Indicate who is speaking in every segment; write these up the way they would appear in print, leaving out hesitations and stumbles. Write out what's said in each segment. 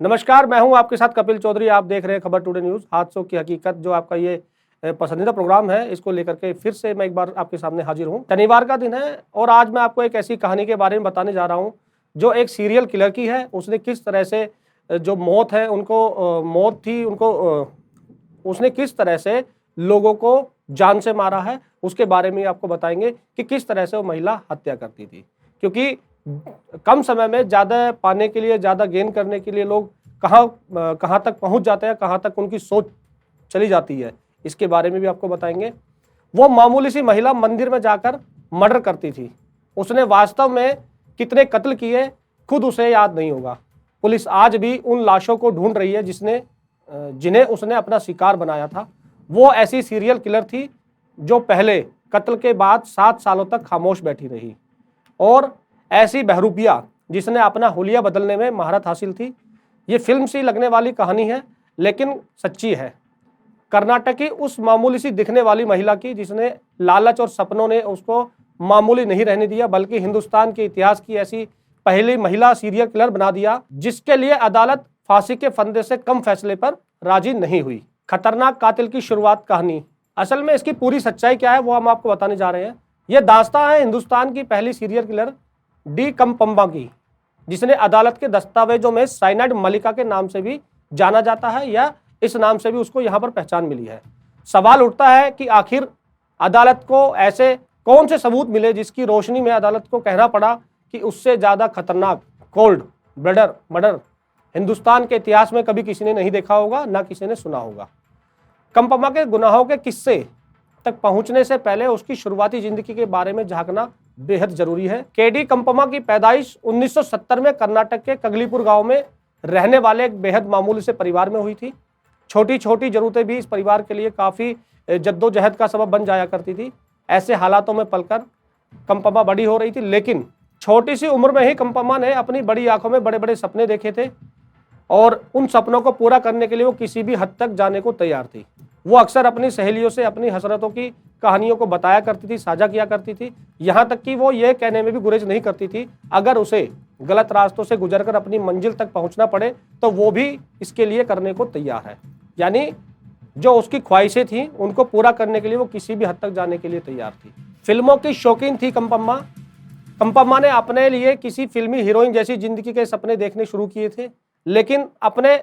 Speaker 1: नमस्कार, मैं हूं आपके साथ कपिल चौधरी। आप देख रहे हैं खबर टुडे न्यूज़। हादसों की हकीकत जो आपका ये पसंदीदा प्रोग्राम है, इसको लेकर के फिर से मैं एक बार आपके सामने हाजिर हूं। शनिवार का दिन है और आज मैं आपको एक ऐसी कहानी के बारे में बताने जा रहा हूं जो एक सीरियल किलर की है। उसने किस तरह से जो मौत है उनको मौत थी उनको उसने किस तरह से लोगों को जान से मारा है, उसके बारे में आपको बताएंगे कि किस तरह से वो महिला हत्या करती थी। क्योंकि कम समय में ज़्यादा पाने के लिए, ज़्यादा गेन करने के लिए लोग कहाँ तक पहुँच जाते हैं, कहाँ तक उनकी सोच चली जाती है, इसके बारे में भी आपको बताएंगे। वो मामूली सी महिला मंदिर में जाकर मर्डर करती थी। उसने वास्तव में कितने कत्ल किए खुद उसे याद नहीं होगा। पुलिस आज भी उन लाशों को ढूंढ रही है जिन्हें उसने अपना शिकार बनाया था। वो ऐसी सीरियल किलर थी जो पहले कत्ल के बाद 7 सालों तक खामोश बैठी रही, और ऐसी बहरूपिया जिसने अपना हुलिया बदलने में महारत हासिल थी। ये फिल्म सी लगने वाली कहानी है लेकिन सच्ची है। कर्नाटक की उस मामूली सी दिखने वाली महिला की जिसने लालच और सपनों ने उसको मामूली नहीं रहने दिया, बल्कि हिंदुस्तान के इतिहास की ऐसी पहली महिला सीरियल किलर बना दिया जिसके लिए अदालत फांसी के फंदे से कम फैसले पर राजी नहीं हुई। खतरनाक कातिल की शुरुआत कहानी। असल में इसकी पूरी सच्चाई क्या है वो हम आपको बताने जा रहे हैं। यह दास्तां है हिंदुस्तान की पहली सीरियल किलर डी कंपम्बा की, जिसने अदालत के दस्तावेजों में साइनाइड मलिका के नाम से भी जाना जाता है, या इस नाम से भी उसको यहाँ पर पहचान मिली है। सवाल उठता है कि आखिर अदालत को ऐसे कौन से सबूत मिले जिसकी रोशनी में अदालत को कहना पड़ा कि उससे ज़्यादा खतरनाक कोल्ड ब्लडर मर्डर हिंदुस्तान के इतिहास में कभी किसी ने नहीं देखा होगा, ना किसी ने सुना होगा। कंपम्मा के गुनाहों के किस्से तक पहुंचने से पहले उसकी शुरुआती जिंदगी के बारे में झांकना बेहद जरूरी है। केडी कंपम्मा की पैदाइश 1970 में कर्नाटक के कगलीपुर गांव में रहने वाले एक बेहद मामूली से परिवार में हुई थी। छोटी छोटी जरूरतें भी इस परिवार के लिए काफ़ी जद्दोजहद का सबब बन जाया करती थी। ऐसे हालातों में पलकर कंपम्मा बड़ी हो रही थी, लेकिन छोटी सी उम्र में ही कंपम्मा ने अपनी बड़ी आंखों में बड़े बड़े सपने देखे थे, और उन सपनों को पूरा करने के लिए वो किसी भी हद तक जाने को तैयार थी। वो अक्सर अपनी सहेलियों से अपनी हसरतों की कहानियों को बताया करती थी, साझा किया करती थी। यहाँ तक कि वो ये कहने में भी गुरेज नहीं करती थी अगर उसे गलत रास्तों से गुजरकर अपनी मंजिल तक पहुँचना पड़े तो वो भी इसके लिए करने को तैयार है। यानी जो उसकी ख्वाहिशें थी उनको पूरा करने के लिए वो किसी भी हद तक जाने के लिए तैयार थी। फिल्मों की शौकीन थी कंपम्मा। कंपम्मा ने अपने लिए किसी फिल्मी हीरोइन जैसी जिंदगी के सपने देखने शुरू किए थे, लेकिन अपने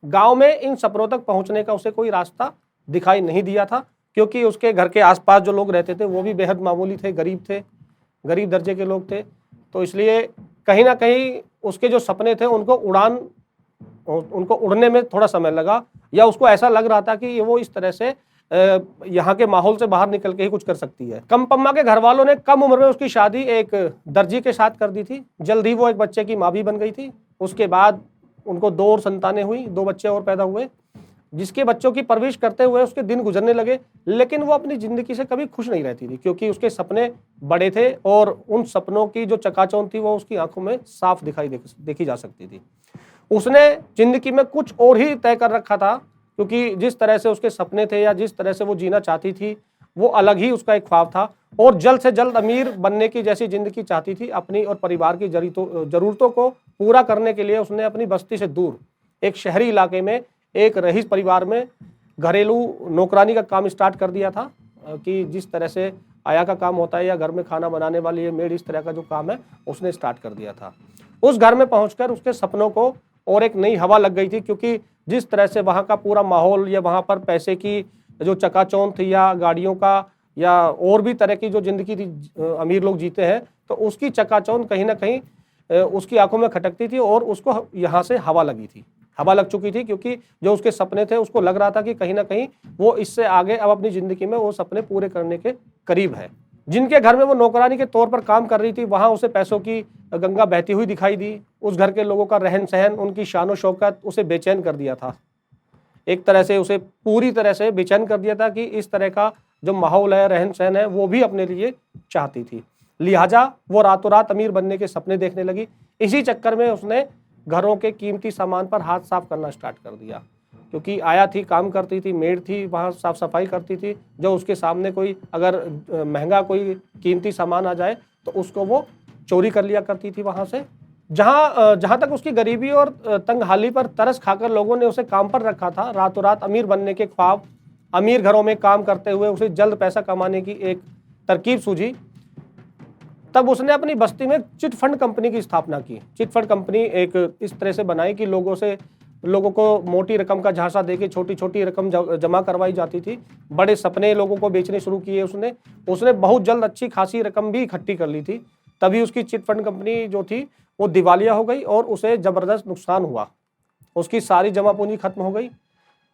Speaker 1: गांव में इन सपनों तक पहुंचने का उसे कोई रास्ता दिखाई नहीं दिया था, क्योंकि उसके घर के आसपास जो लोग रहते थे वो भी बेहद मामूली थे, गरीब दर्जे के लोग थे। तो इसलिए कहीं ना कहीं उसके जो सपने थे उनको उड़ने में थोड़ा समय लगा, या उसको ऐसा लग रहा था कि वो इस तरह से यहाँ के माहौल से बाहर निकल के ही कुछ कर सकती है। कंपम्मा के घर वालों ने कम उम्र में उसकी शादी एक दर्जी के साथ कर दी थी। जल्द ही वो एक बच्चे की माँ भी बन गई थी। उसके बाद उनको 2 और संतानें हुई, 2 बच्चे और पैदा हुए, जिसके बच्चों की परवरिश करते हुए उसके दिन गुजरने लगे। लेकिन वो अपनी ज़िंदगी से कभी खुश नहीं रहती थी, क्योंकि उसके सपने बड़े थे और उन सपनों की जो चकाचौंध थी वो उसकी आंखों में साफ देखी जा सकती थी। उसने ज़िंदगी में कुछ और ही तय कर रखा था, क्योंकि जिस तरह से उसके सपने थे या जिस तरह से वो जीना चाहती थी वो अलग ही उसका एक ख्वाब था, और जल्द से जल्द अमीर बनने की जैसी ज़िंदगी चाहती थी। अपनी और परिवार की ज़रूरतों को पूरा करने के लिए उसने अपनी बस्ती से दूर एक शहरी इलाके में एक रईस परिवार में घरेलू नौकरानी का काम स्टार्ट कर दिया था, कि जिस तरह से आया का काम होता है या घर में खाना बनाने वाली है मेड, इस तरह का जो काम है उसने स्टार्ट कर दिया था। उस घर में पहुंचकर उसके सपनों को और एक नई हवा लग गई थी, क्योंकि जिस तरह से वहाँ का पूरा माहौल या वहाँ पर पैसे की जो चकाचौंध थी या गाड़ियों का या और भी तरह की जो ज़िंदगी थी अमीर लोग जीते हैं, तो उसकी चकाचौंध कहीं ना कहीं उसकी आंखों में खटकती थी और उसको यहाँ से हवा लग चुकी थी, क्योंकि जो उसके सपने थे उसको लग रहा था कि कहीं ना कहीं वो इससे आगे अब अपनी ज़िंदगी में वो सपने पूरे करने के करीब है। जिनके घर में वो नौकरानी के तौर पर काम कर रही थी वहाँ उसे पैसों की गंगा बहती हुई दिखाई दी। उस घर के लोगों का रहन सहन, उनकी शान और शौकत उसे बेचैन कर दिया था। एक तरह से उसे पूरी तरह से बेचैन कर दिया था कि इस तरह का जो माहौल है, रहन सहन है, वो भी अपने लिए चाहती थी। लिहाजा वो रातों रात अमीर बनने के सपने देखने लगी। इसी चक्कर में उसने घरों के कीमती सामान पर हाथ साफ करना स्टार्ट कर दिया, क्योंकि आया थी, काम करती थी, मेड थी, वहाँ साफ सफाई करती थी। जो उसके सामने कोई अगर महंगा कोई कीमती सामान आ जाए तो उसको वो चोरी कर लिया करती थी वहाँ से, जहां तक उसकी गरीबी और तंगहाली पर तरस खाकर लोगों ने उसे काम पर रखा था, रातों रात अमीर बनने के ख्वाब, अमीर घरों में काम करते हुए उसे जल्द पैसा कमाने की एक तरकीब सूझी, तब उसने अपनी बस्ती में चिट फंड कंपनी की स्थापना की। चिट फंड कंपनी एक इस तरह से बनाई कि लोगों को मोटी रकम का झांसा देके छोटी छोटी रकम जमा करवाई जाती थी। बड़े सपने लोगों को बेचने शुरू किए उसने बहुत जल्द अच्छी खासी रकम भी इकट्ठी कर ली थी। तभी उसकी चिट फंड कंपनी जो थी वो दिवालिया हो गई और उसे जबरदस्त नुकसान हुआ। उसकी सारी जमा पूंजी खत्म हो गई।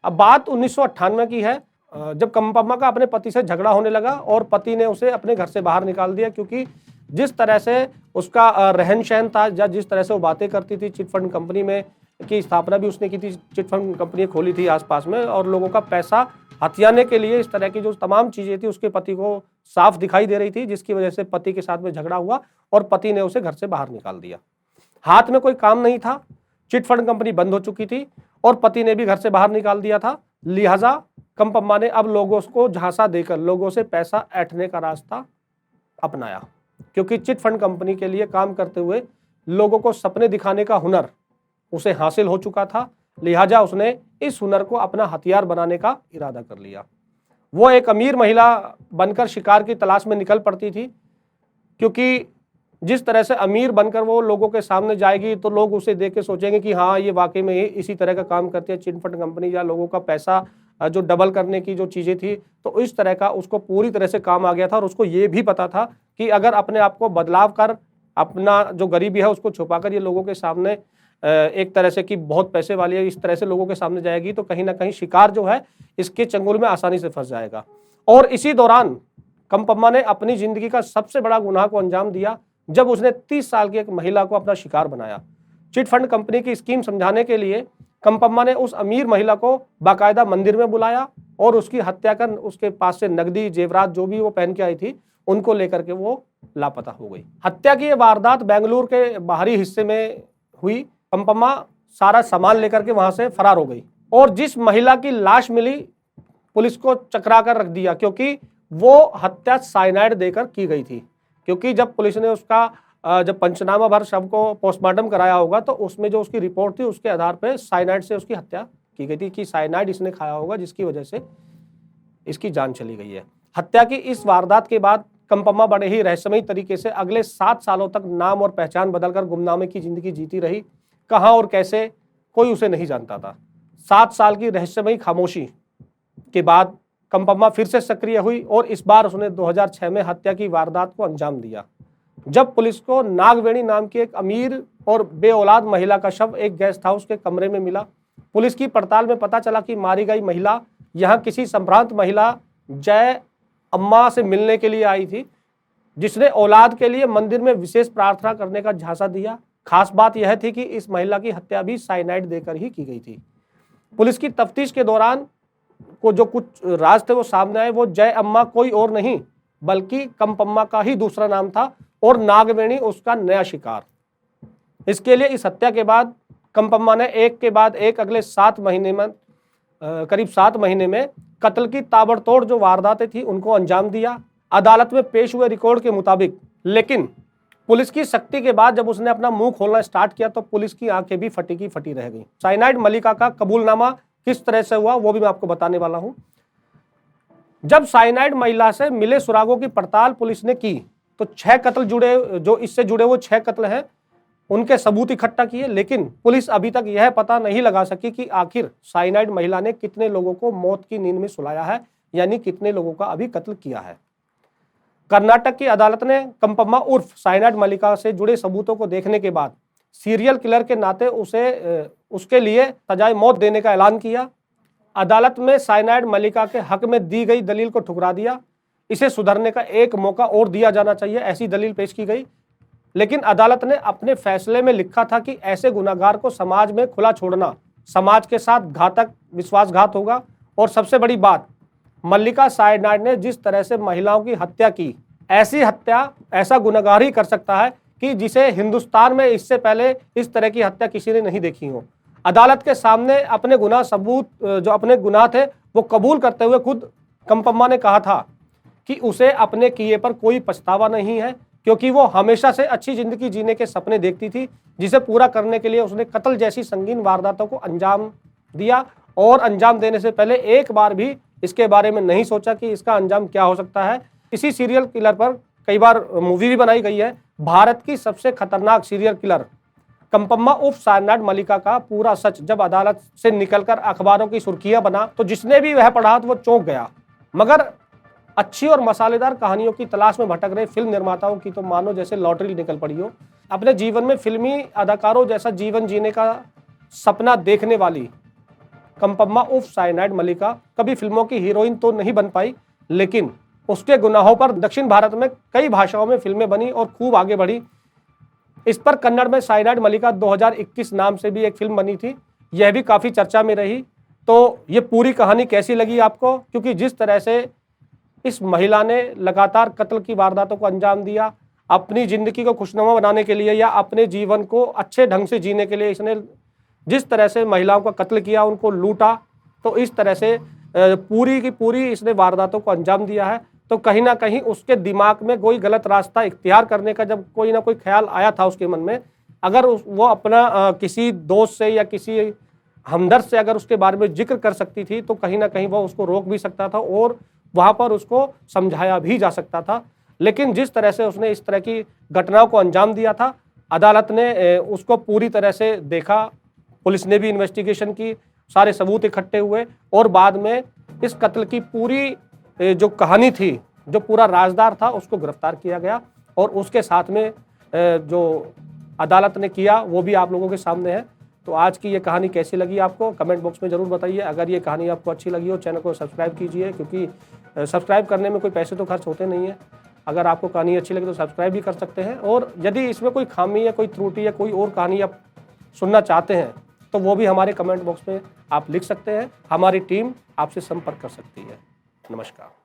Speaker 1: अब बात 1998 की है, जब कंपम्मा का अपने पति से झगड़ा होने लगा और पति ने उसे अपने घर से बाहर निकाल दिया, क्योंकि जिस तरह से उसका रहन सहन था या जिस तरह से वो बातें करती थी। चिट फंड कंपनी में की स्थापना भी उसने की थी, चिट फंड कंपनी खोली थी आसपास में, और लोगों का पैसा हथियाने के लिए इस तरह की जो तमाम चीजें थी उसके पति को साफ दिखाई दे रही थी, जिसकी वजह से पति के साथ में झगड़ा हुआ और पति ने उसे घर से बाहर निकाल दिया। हाथ में कोई काम नहीं था, चिट फंड कंपनी बंद हो चुकी थी और पति ने भी घर से बाहर निकाल दिया था। लिहाजा कंपम्मा ने अब लोगों को झांसा देकर लोगों से पैसा ऐंठने का रास्ता अपनाया, क्योंकि चिट फंड कंपनी के लिए काम करते हुए लोगों को सपने दिखाने का हुनर उसे हासिल हो चुका था। लिहाजा उसने इस हुनर को अपना हथियार बनाने का इरादा कर लिया। वो एक अमीर महिला बनकर शिकार की तलाश में निकल पड़ती थी, क्योंकि जिस तरह से अमीर बनकर वो लोगों के सामने जाएगी तो लोग उसे देख के सोचेंगे कि हाँ, ये वाकई में इसी तरह का काम करती है चिट फंड कंपनी, या लोगों का पैसा जो डबल करने की जो चीज़ें थी, तो इस तरह का उसको पूरी तरह से काम आ गया था। और उसको ये भी पता था कि अगर अपने आप को बदलाव कर अपना जो गरीबी है उसको छुपाकर ये लोगों के सामने एक तरह से कि बहुत पैसे वाली है, इस तरह से लोगों के सामने जाएगी तो कहीं ना कहीं शिकार जो है इसके चंगुल में आसानी से फंस जाएगा। और इसी दौरान कंपम्मा ने अपनी जिंदगी का सबसे बड़ा गुनाह को अंजाम दिया, जब उसने 30 साल की एक महिला को अपना शिकार बनाया। चिट फंड कंपनी की स्कीम समझाने के लिए कंपम्मा ने उस अमीर महिला को बाकायदा मंदिर में बुलाया और उसकी हत्या कर उसके पास से नकदी जेवरात जो भी वो पहन के आई थी उनको लेकर के वो लापता हो गई। हत्या की ये वारदात बेंगलुरु के बाहरी हिस्से में हुई। कंपम्मा सारा सामान लेकर के वहां से फरार हो गई और जिस महिला की लाश मिली पुलिस को चकरा कर रख दिया, क्योंकि वो हत्या साइनाइड देकर की गई थी। क्योंकि जब पुलिस ने उसका जब पंचनामा भर शव को पोस्टमार्टम कराया होगा तो उसमें जो उसकी रिपोर्ट थी उसके आधार पर साइनाइड से उसकी हत्या की गई थी, कि साइनाइड इसने खाया होगा जिसकी वजह से इसकी जान चली गई है। हत्या की इस वारदात के बाद कंपम्मा बड़े ही रहस्यमयी तरीके से अगले 7 सालों तक नाम और पहचान बदलकर गुमनामे की जिंदगी जीती रही। कहाँ और कैसे कोई उसे नहीं जानता था। 7 साल की रहस्यमयी खामोशी के बाद कंपम्मा फिर से सक्रिय हुई और इस बार उसने 2006 में हत्या की वारदात को अंजाम दिया, जब पुलिस को नागवेणी नाम की एक अमीर और बेऔलाद महिला का शव एक गेस्ट हाउस के कमरे में मिला। पुलिस की पड़ताल में पता चला कि मारी गई महिला यहाँ किसी संभ्रांत महिला जय अम्मा से मिलने के लिए आई थी, जिसने औलाद के लिए मंदिर में विशेष प्रार्थना करने का झांसा दिया। खास बात यह थी कि इस महिला की हत्या भी साइनाइड देकर ही की गई थी। पुलिस की तफ्तीश के दौरान को जो कुछ राज थे वो सामने आए। वो जय अम्मा कोई और नहीं बल्कि कंपम्मा का ही दूसरा नाम था और नागवेणी उसका नया शिकार। इसके लिए इस हत्या के बाद कंपम्मा ने एक के बाद एक अगले 7 महीने में करीब 7 महीने में कत्ल की ताबड़तोड़ जो वारदातें थी उनको अंजाम दिया। अदालत में पेश हुए रिकॉर्ड के मुताबिक, लेकिन पुलिस की सख्ती के बाद जब उसने अपना मुंह खोलना स्टार्ट किया तो पुलिस की आंखें भी फटी की फटी रह गई। साइनाइड मलिका का कबूलनामा किस तरह से हुआ वो भी मैं आपको बताने वाला हूं। जब साइनाइड महिला से मिले सुरागों की पड़ताल पुलिस ने की तो 6 कत्ल जुड़े जो इससे जुड़े वो 6 कत्ल हैं उनके सबूत इकट्ठा किए, लेकिन पुलिस अभी तक यह पता नहीं लगा सकी कि आखिर साइनाइड महिला ने कितने लोगों को मौत की नींद में सुलाया है, यानी कितने लोगों का अभी कत्ल किया है। कर्नाटक की अदालत ने कंपम्मा उर्फ साइनाइड मलिका से जुड़े सबूतों को देखने के बाद सीरियल किलर के नाते उसके लिए सजाए मौत देने का ऐलान किया। अदालत में साइनाइड मलिका के हक में दी गई दलील को ठुकरा दिया। इसे सुधरने का एक मौका और दिया जाना चाहिए, ऐसी दलील पेश की गई। लेकिन अदालत ने अपने फैसले में लिखा था कि ऐसे गुनाहगार को समाज में खुला छोड़ना समाज के साथ घातक विश्वासघात होगा। और सबसे बड़ी बात, मल्लिका साइनाइड ने जिस तरह से महिलाओं की हत्या की, ऐसी हत्या ऐसा गुनाहगार ही कर सकता है कि जिसे हिंदुस्तान में इससे पहले इस तरह की हत्या किसी ने नहीं देखी हो। अदालत के सामने अपने गुनाह सबूत जो अपने गुनाह थे वो कबूल करते हुए खुद कंपम्मा ने कहा था कि उसे अपने किए पर कोई पछतावा नहीं है, क्योंकि वो हमेशा से अच्छी जिंदगी जीने के सपने देखती थी, जिसे पूरा करने के लिए उसने कत्ल जैसी संगीन वारदातों को अंजाम दिया और अंजाम देने से पहले एक बार भी इसके बारे में नहीं सोचा कि इसका अंजाम क्या हो सकता है। इसी सीरियल किलर पर कई बार मूवी भी बनाई गई है। भारत की सबसे खतरनाक सीरियल किलर कंपम्मा उर्फ सायनाइड मलिका का पूरा सच जब अदालत से निकलकर अखबारों की सुर्खियां बना तो जिसने भी वह पढ़ा तो वो चौंक गया। मगर अच्छी और मसालेदार कहानियों की तलाश में भटक रहे फिल्म निर्माताओं की तो मानो जैसे लॉटरी निकल पड़ी हो। अपने जीवन में फिल्मी अदाकारों जैसा जीवन जीने का सपना देखने वाली कंपम्मा उर्फ सायनाइड मलिका कभी फिल्मों की हीरोइन तो नहीं बन पाई, लेकिन उसके गुनाहों पर दक्षिण भारत में कई भाषाओं में फिल्में बनी और खूब आगे बढ़ी। इस पर कन्नड़ में सायनाइड मलिका 2021 नाम से भी एक फिल्म बनी थी, यह भी काफ़ी चर्चा में रही। तो ये पूरी कहानी कैसी लगी आपको? क्योंकि जिस तरह से इस महिला ने लगातार कत्ल की वारदातों को अंजाम दिया, अपनी ज़िंदगी को खुशनुमा बनाने के लिए या अपने जीवन को अच्छे ढंग से जीने के लिए इसने जिस तरह से महिलाओं का कत्ल किया, उनको लूटा, तो इस तरह से पूरी की पूरी इसने वारदातों को अंजाम दिया है। तो कहीं ना कहीं उसके दिमाग में कोई गलत रास्ता इख्तियार करने का जब कोई ना कोई ख्याल आया था उसके मन में, अगर वो अपना किसी दोस्त से या किसी हमदर्द से अगर उसके बारे में जिक्र कर सकती थी तो कहीं ना कहीं वो उसको रोक भी सकता था और वहाँ पर उसको समझाया भी जा सकता था। लेकिन जिस तरह से उसने इस तरह की घटनाओं को अंजाम दिया था, अदालत ने उसको पूरी तरह से देखा, पुलिस ने भी इन्वेस्टिगेशन की, सारे सबूत इकट्ठे हुए और बाद में इस कत्ल की पूरी जो कहानी थी, जो पूरा राजदार था, उसको गिरफ्तार किया गया और उसके साथ में जो अदालत ने किया वो भी आप लोगों के सामने है। तो आज की ये कहानी कैसी लगी आपको कमेंट बॉक्स में ज़रूर बताइए। अगर ये कहानी आपको अच्छी लगी हो चैनल को सब्सक्राइब कीजिए, क्योंकि सब्सक्राइब करने में कोई पैसे तो खर्च होते नहीं है। अगर आपको कहानी अच्छी लगी तो सब्सक्राइब भी कर सकते हैं, और यदि इसमें कोई खामी या कोई त्रुटि या कोई और कहानी आप सुनना चाहते हैं तो वो भी हमारे कमेंट बॉक्स में आप लिख सकते हैं। हमारी टीम आपसे संपर्क कर सकती है। नमस्कार।